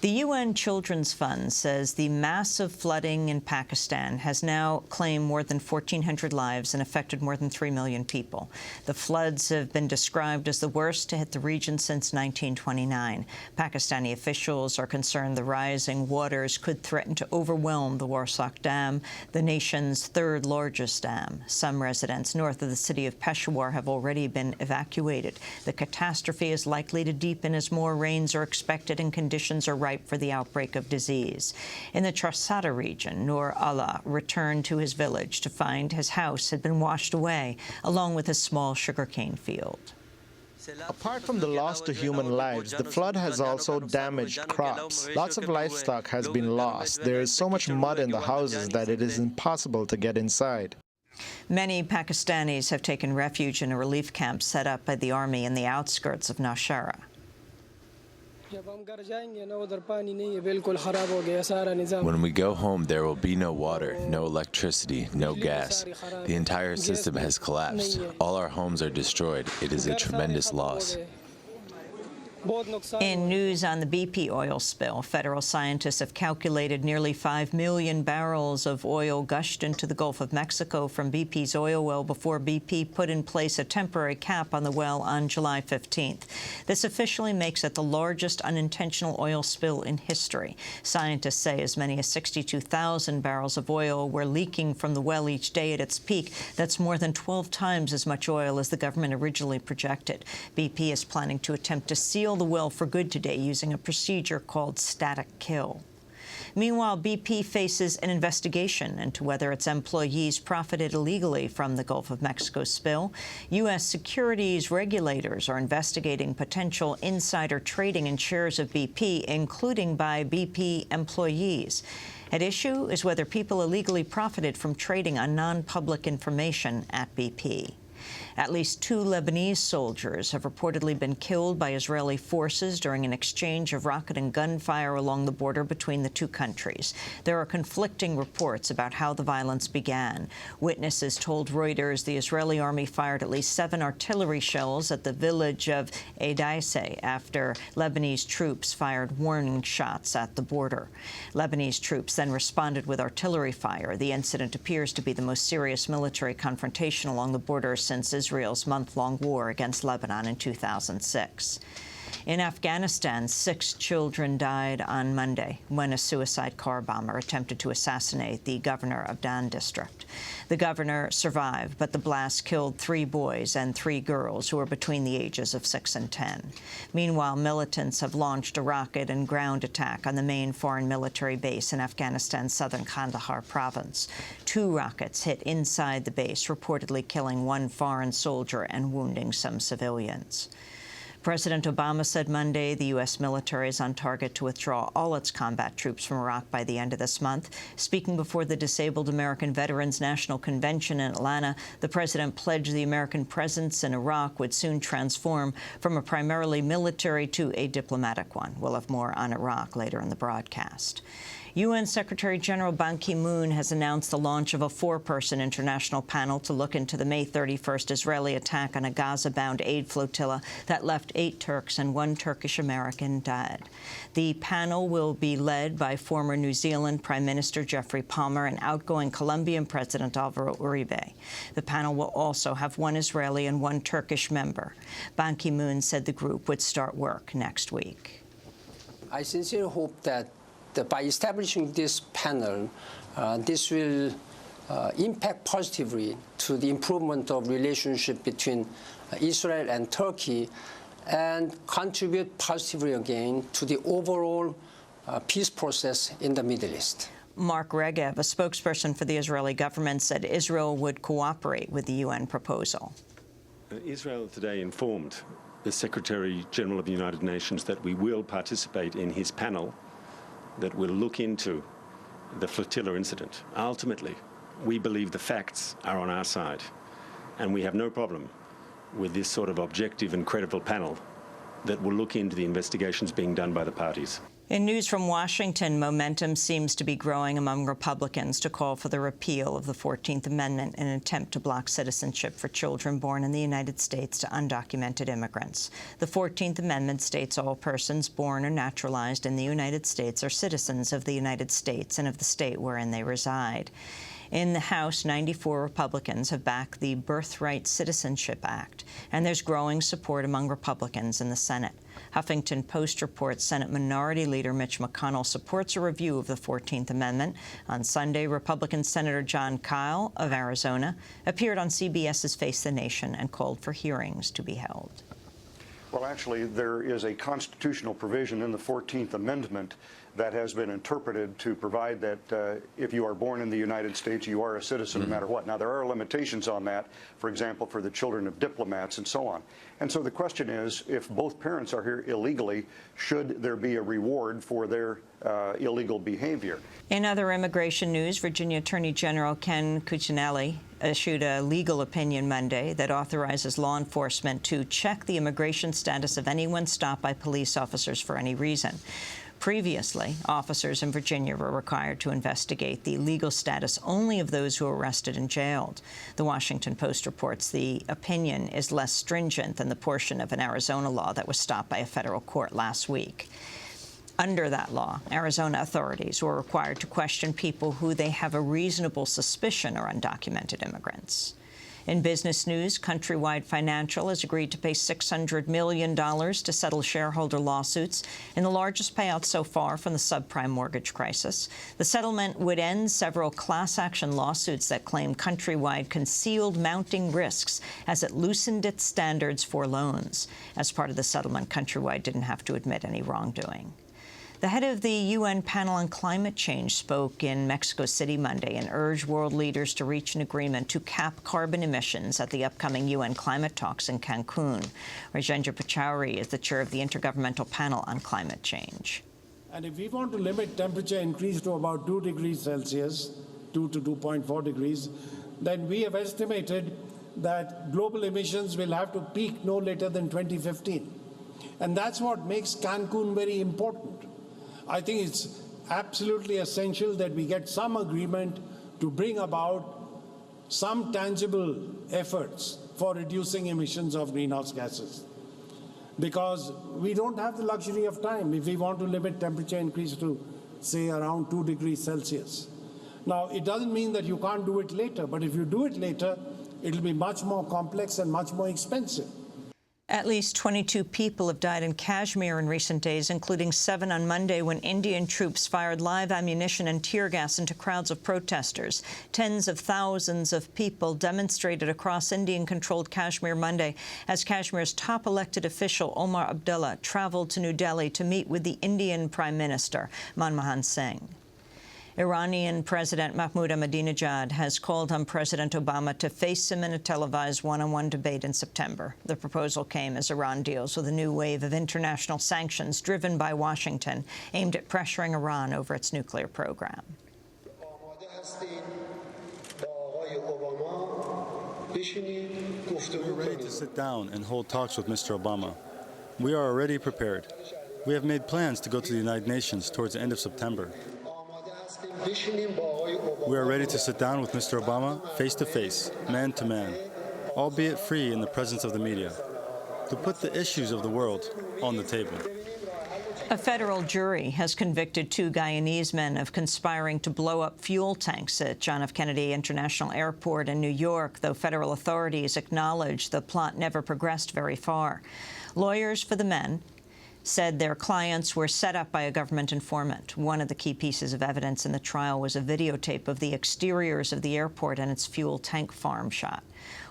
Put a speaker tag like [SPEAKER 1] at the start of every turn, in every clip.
[SPEAKER 1] The UN Children's Fund says the massive flooding in Pakistan has now claimed more than 1,400 lives and affected more than 3 million people. The floods have been described as the worst to hit the region since 1929. Pakistani officials are concerned the rising waters could threaten to overwhelm the Warsak Dam, the nation's third-largest dam. Some residents north of the city of Peshawar have already been evacuated. The catastrophe is likely to deepen as more rains are expected and conditions are ripe for the outbreak of disease. In the Trasada region, Nur Allah returned to his village to find his house had been washed away, along with a small sugarcane field.
[SPEAKER 2] Apart from the loss to human lives, the flood has also damaged crops. Lots of livestock has been lost. There is so much mud in the houses that it is impossible to get inside.
[SPEAKER 1] Many Pakistanis have taken refuge in a relief camp set up by the army in the outskirts of Nowshera.
[SPEAKER 3] When we go home, there will be no water, no electricity, no gas. The entire system has collapsed. All our homes are destroyed. It is a tremendous loss.
[SPEAKER 1] In news on the BP oil spill, federal scientists have calculated nearly 5 million barrels of oil gushed into the Gulf of Mexico from BP's oil well before BP put in place a temporary cap on the well on July 15th. This officially makes it the largest unintentional oil spill in history. Scientists say as many as 62,000 barrels of oil were leaking from the well each day at its peak. That's more than 12 times as much oil as the government originally projected. BP is planning to attempt to seal the well for good today using a procedure called static kill. Meanwhile, BP faces an investigation into whether its employees profited illegally from the Gulf of Mexico spill. U.S. securities regulators are investigating potential insider trading in shares of BP, including by BP employees. At issue is whether people illegally profited from trading on non-public information at BP. At least 2 Lebanese soldiers have reportedly been killed by Israeli forces during an exchange of rocket and gunfire along the border between the two countries. There are conflicting reports about how the violence began. Witnesses told Reuters the Israeli army fired at least 7 artillery shells at the village of Eidaise after Lebanese troops fired warning shots at the border. Lebanese troops then responded with artillery fire. The incident appears to be the most serious military confrontation along the border since Israel's month-long war against Lebanon in 2006. In Afghanistan, 6 children died on Monday when a suicide car bomber attempted to assassinate the governor of Dan district. The governor survived, but the blast killed 3 boys and 3 girls who were between the ages of 6 and 10. Meanwhile, militants have launched a rocket and ground attack on the main foreign military base in Afghanistan's southern Kandahar province. 2 rockets hit inside the base, reportedly killing 1 foreign soldier and wounding some civilians. President Obama said Monday the U.S. military is on target to withdraw all its combat troops from Iraq by the end of this month. Speaking before the Disabled American Veterans National Convention in Atlanta, the president pledged the American presence in Iraq would soon transform from a primarily military to a diplomatic one. We'll have more on Iraq later in the broadcast. UN Secretary-General Ban Ki-moon has announced the launch of a 4-person international panel to look into the May 31st Israeli attack on a Gaza-bound aid flotilla that left 8 Turks and 1 Turkish-American dead. The panel will be led by former New Zealand Prime Minister Geoffrey Palmer and outgoing Colombian President Alvaro Uribe. The panel will also have 1 Israeli and 1 Turkish member. Ban Ki-moon said the group would start work next week.
[SPEAKER 4] I sincerely hope that by establishing this panel, this will impact positively to the improvement of relationship between Israel and Turkey and contribute positively again to the overall peace process in the Middle East.
[SPEAKER 1] Mark Regev, a spokesperson for the Israeli government, said Israel would cooperate with the UN proposal.
[SPEAKER 5] Israel today informed the Secretary-General of the United Nations that we will participate in his panel that will look into the flotilla incident. Ultimately, we believe the facts are on our side, and we have no problem with this sort of objective and credible panel that will look into the investigations being done by the parties.
[SPEAKER 1] In news from Washington, momentum seems to be growing among Republicans to call for the repeal of the 14th Amendment in an attempt to block citizenship for children born in the United States to undocumented immigrants. The 14th Amendment states all persons born or naturalized in the United States are citizens of the United States and of the state wherein they reside. In the House, 94 Republicans have backed the Birthright Citizenship Act, and there's growing support among Republicans in the Senate. Huffington Post reports Senate Minority Leader Mitch McConnell supports a review of the 14th Amendment. On Sunday, Republican Senator John Kyle of Arizona appeared on CBS's Face the Nation and called for hearings to be held.
[SPEAKER 6] Well, actually, there is a constitutional provision in the 14th Amendment that has been interpreted to provide that if you are born in the United States, you are a citizen no matter what. Now, there are limitations on that, for example, for the children of diplomats and so on. And so the question is, if both parents are here illegally, should there be a reward for their illegal behavior?
[SPEAKER 1] In other immigration news, Virginia Attorney General Ken Cuccinelli issued a legal opinion Monday that authorizes law enforcement to check the immigration status of anyone stopped by police officers for any reason. Previously, officers in Virginia were required to investigate the legal status only of those who were arrested and jailed. The Washington Post reports the opinion is less stringent than the portion of an Arizona law that was stopped by a federal court last week. Under that law, Arizona authorities were required to question people who they have a reasonable suspicion are undocumented immigrants. In business news, Countrywide Financial has agreed to pay $600 million to settle shareholder lawsuits in the largest payout so far from the subprime mortgage crisis. The settlement would end several class action lawsuits that claim Countrywide concealed mounting risks as it loosened its standards for loans. As part of the settlement, Countrywide didn't have to admit any wrongdoing. The head of the UN panel on climate change spoke in Mexico City Monday and urged world leaders to reach an agreement to cap carbon emissions at the upcoming UN climate talks in Cancun. Rajendra Pachauri is the chair of the Intergovernmental Panel on Climate Change.
[SPEAKER 7] And if we want to limit temperature increase to about 2 degrees Celsius, 2 to 2.4 degrees, then we have estimated that global emissions will have to peak no later than 2015. And that's what makes Cancun very important. I think it's absolutely essential that we get some agreement to bring about some tangible efforts for reducing emissions of greenhouse gases. Because we don't have the luxury of time if we want to limit temperature increase to, say, around 2 degrees Celsius. Now, it doesn't mean that you can't do it later, but if you do it later, it'll be much more complex and much more expensive.
[SPEAKER 1] At least 22 people have died in Kashmir in recent days, including 7 on Monday when Indian troops fired live ammunition and tear gas into crowds of protesters. Tens of thousands of people demonstrated across Indian-controlled Kashmir Monday as Kashmir's top elected official, Omar Abdullah, traveled to New Delhi to meet with the Indian Prime Minister, Manmohan Singh. Iranian President Mahmoud Ahmadinejad has called on President Obama to face him in a televised one-on-one debate in September. The proposal came as Iran deals with a new wave of international sanctions driven by Washington, aimed at pressuring Iran over its nuclear program.
[SPEAKER 8] We're ready to sit down and hold talks with Mr. Obama. We are already prepared. We have made plans to go to the United Nations towards the end of September. We are ready to sit down with Mr. Obama face-to-face, man-to-man, albeit free in the presence of the media, to put the issues of the world on the table.
[SPEAKER 1] A federal jury has convicted 2 Guyanese men of conspiring to blow up fuel tanks at John F. Kennedy International Airport in New York, though federal authorities acknowledge the plot never progressed very far. Lawyers for the men said their clients were set up by a government informant. One of the key pieces of evidence in the trial was a videotape of the exteriors of the airport and its fuel tank farm shot.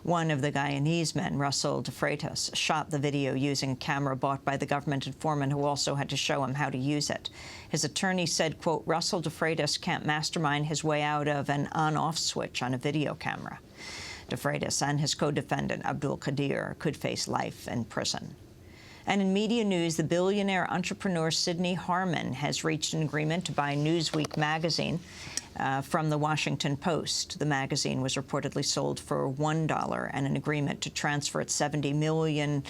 [SPEAKER 1] One of the Guyanese men, Russell DeFreitas, shot the video using a camera bought by the government informant, who also had to show him how to use it. His attorney said, quote, Russell DeFreitas can't mastermind his way out of an on-off switch on a video camera. DeFreitas and his co-defendant, Abdul Qadir, could face life in prison. And in media news, the billionaire entrepreneur Sidney Harman has reached an agreement to buy Newsweek magazine. From the Washington Post, the magazine was reportedly sold for $1 and an agreement to transfer its $70 million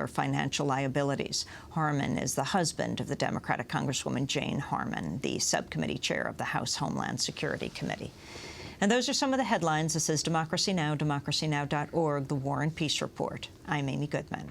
[SPEAKER 1] financial liabilities. Harman is the husband of the Democratic Congresswoman Jane Harman, the subcommittee chair of the House Homeland Security Committee. And those are some of the headlines. This is Democracy Now!, democracynow.org, The War and Peace Report. I'm Amy Goodman.